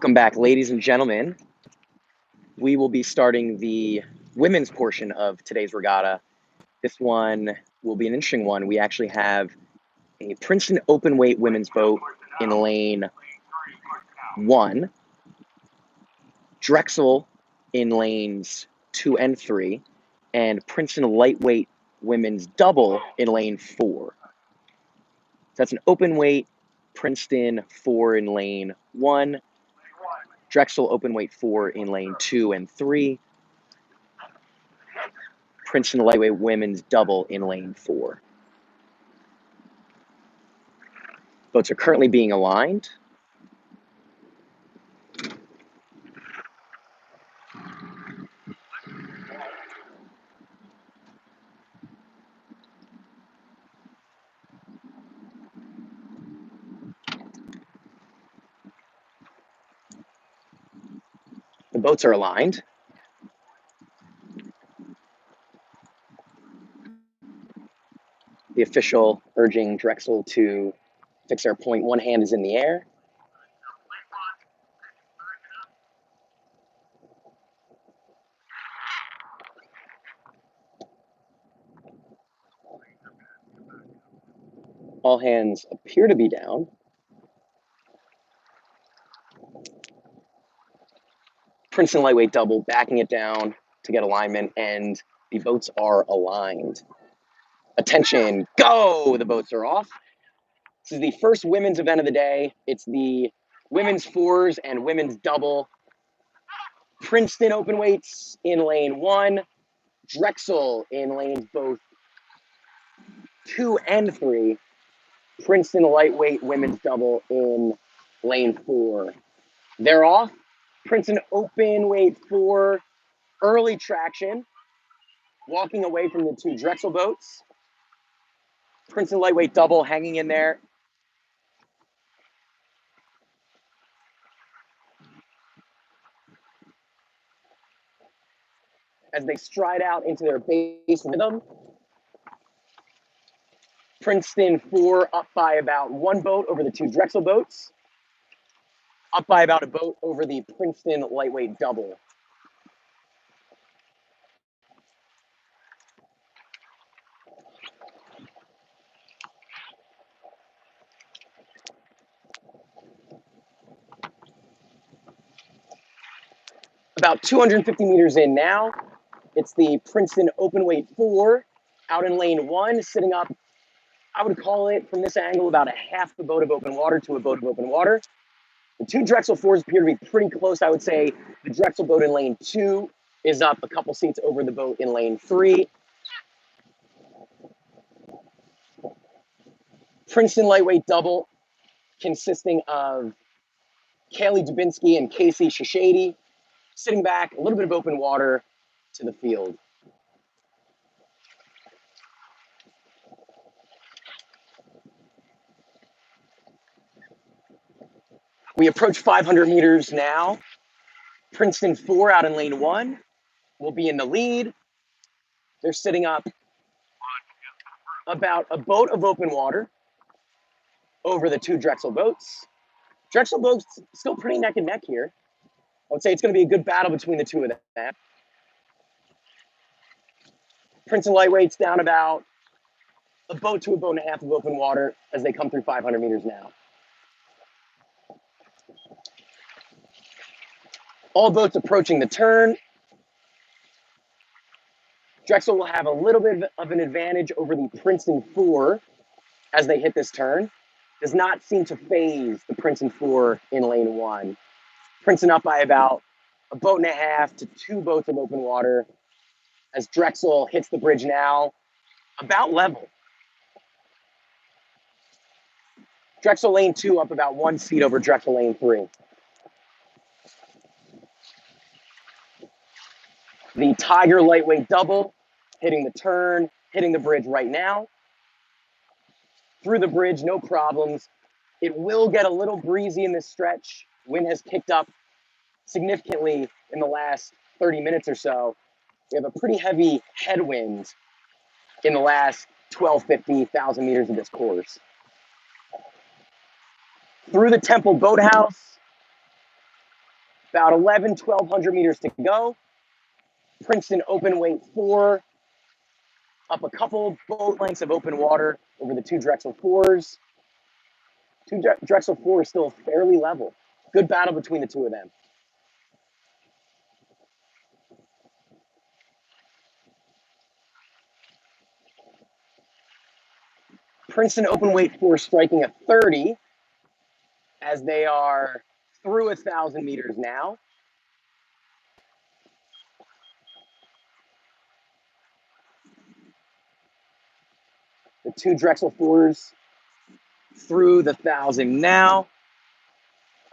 Welcome back, ladies and gentlemen. We will be starting the women's portion of today's regatta. This one will be an interesting one. We actually have a Princeton open weight women's boat in lane 1, Drexel in lanes 2 and 3, and Princeton lightweight women's double in lane 4. So that's an open weight Princeton 4 in lane 1, Drexel open weight 4 in lane 2 and 3, Princeton lightweight women's double in lane 4. Boats are currently being aligned. The boats are aligned. The official urging Drexel to fix their point. One hand is in the air. All hands appear to be down. Princeton lightweight double backing it down to get alignment, and the boats are aligned. Attention, go! The boats are off. This is the first women's event of the day. It's the women's fours and women's double. Princeton open weights in lane 1, Drexel in lanes both 2 and 3, Princeton lightweight women's double in lane 4. They're off. Princeton open weight 4, early traction, walking away from the 2 Drexel boats. Princeton lightweight double hanging in there. As they stride out into their base rhythm. Princeton 4 up by about 1 boat over the 2 Drexel boats. Up by about a boat over the Princeton lightweight double. About 250 meters in now, it's the Princeton open weight 4 out in lane 1, sitting up, I would call it from this angle about a half the boat of open water to a boat of open water. The 2 Drexel 4s appear to be pretty close. I would say the Drexel boat in lane 2 is up a couple seats over the boat in lane 3. Princeton lightweight double consisting of Kaylee Dubinsky and Casey Shashady sitting back, a little bit of open water to the field. We approach 500 meters now. Princeton 4 out in lane 1 will be in the lead. They're sitting up about a boat of open water over the 2 Drexel boats. Drexel boats still pretty neck and neck here. I would say it's going to be a good battle between the 2 of them. Princeton lightweight's down about a boat to a boat and a half of open water as they come through 500 meters now. All boats approaching the turn. Drexel will have a little bit of an advantage over the Princeton 4 as they hit this turn. Does not seem to phase the Princeton 4 in lane 1. Princeton up by about a boat and a half to 2 boats of open water as Drexel hits the bridge now, about level. Drexel lane 2 up about 1 seat over Drexel lane 3. The Tiger lightweight double hitting the turn, hitting the bridge right now. Through the bridge, no problems. It will get a little breezy in this stretch. Wind has kicked up significantly in the last 30 minutes or so. We have a pretty heavy headwind in the last 1,250 meters of this course. Through the Temple Boathouse, About 1,200 meters to go. Princeton open weight 4, up a couple boat lengths of open water over the 2 Drexel 4s. 2 Drexel 4 is still fairly level. Good battle between the 2 of them. Princeton open weight 4 striking a 30 as they are through 1,000 meters now. The 2 Drexel 4s through the 1,000 now.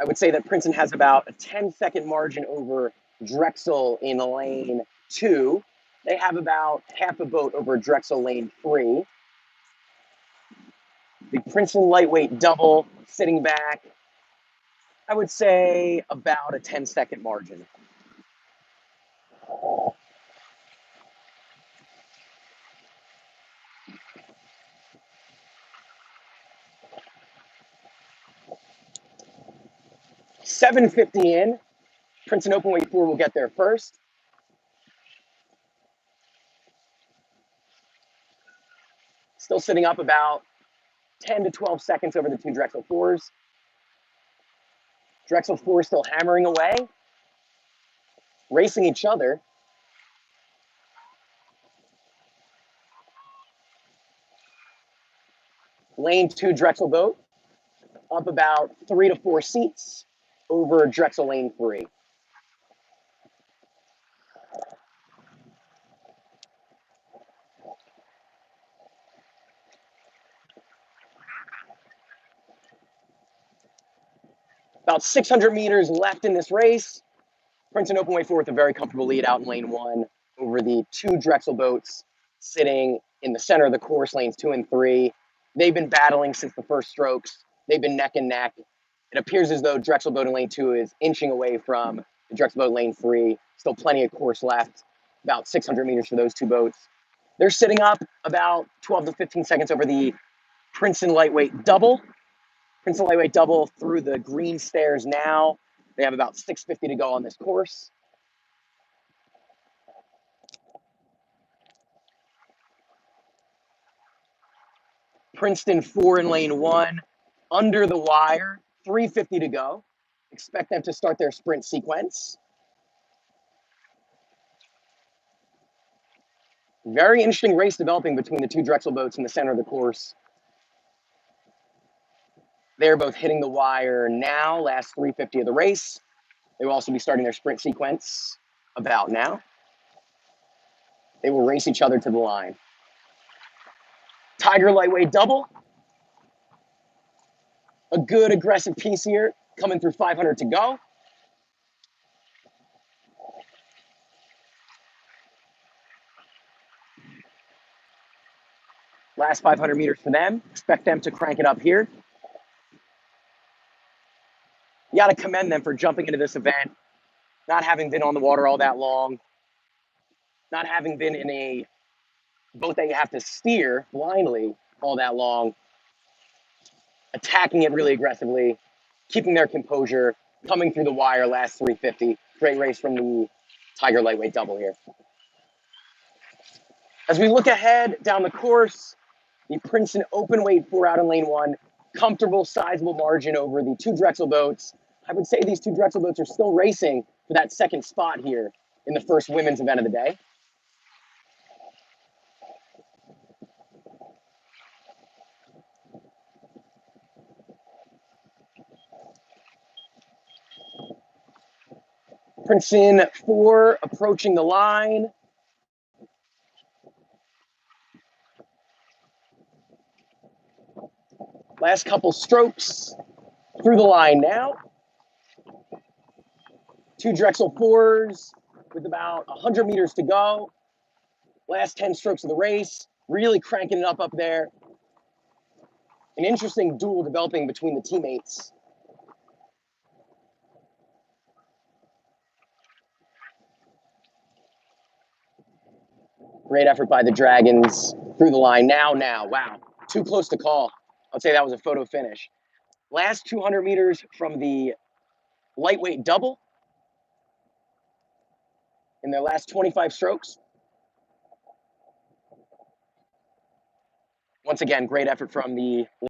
I would say that Princeton has about a 10-second margin over Drexel in lane 2. They have about half a boat over Drexel lane 3. The Princeton lightweight double sitting back, I would say about a 10-second margin. $7.50 in. Princeton open weight 4 will get there first. Still sitting up about 10 to 12 seconds over the 2 Drexel 4s. Drexel 4 still hammering away, racing each other. Lane 2 Drexel boat up about 3 to 4 seats over Drexel lane 3. About 600 meters left in this race. Princeton open weight 4 with a very comfortable lead out in lane 1 over the 2 Drexel boats sitting in the center of the course, lanes 2 and 3. They've been battling since the first strokes. They've been neck and neck. It appears as though Drexel boat in lane 2 is inching away from the Drexel boat in lane 3. Still plenty of course left, about 600 meters for those 2 boats. They're sitting up about 12 to 15 seconds over the Princeton lightweight double. Princeton lightweight double through the green stairs now. They have about 650 to go on this course. Princeton 4 in lane 1, under the wire, 350 to go. Expect them to start their sprint sequence. Very interesting race developing between the 2 Drexel boats in the center of the course. They're both hitting the wire now, last 350 of the race. They will also be starting their sprint sequence about now. They will race each other to the line. Tiger lightweight double. A good aggressive piece here, coming through 500 to go. Last 500 meters for them. Expect them to crank it up here. You got to commend them for jumping into this event, not having been on the water all that long, not having been in a boat that you have to steer blindly all that long, attacking it really aggressively, keeping their composure, coming through the wire last 350. Great race from the Tiger lightweight double here. As we look ahead down the course, the Princeton open weight 4 out in lane 1, comfortable, sizable margin over the 2 Drexel boats. I would say these 2 Drexel boats are still racing for that second spot here in the first women's event of the day. Princeton 4 approaching the line. Last couple strokes through the line now. 2 Drexel 4s with about 100 meters to go. Last 10 strokes of the race, really cranking it up there. An interesting duel developing between the teammates. Great effort by the Dragons through the line now. Wow, too close to call. I'd say that was a photo finish. Last 200 meters from the lightweight double. in their last 25 strokes. Once again, great effort from the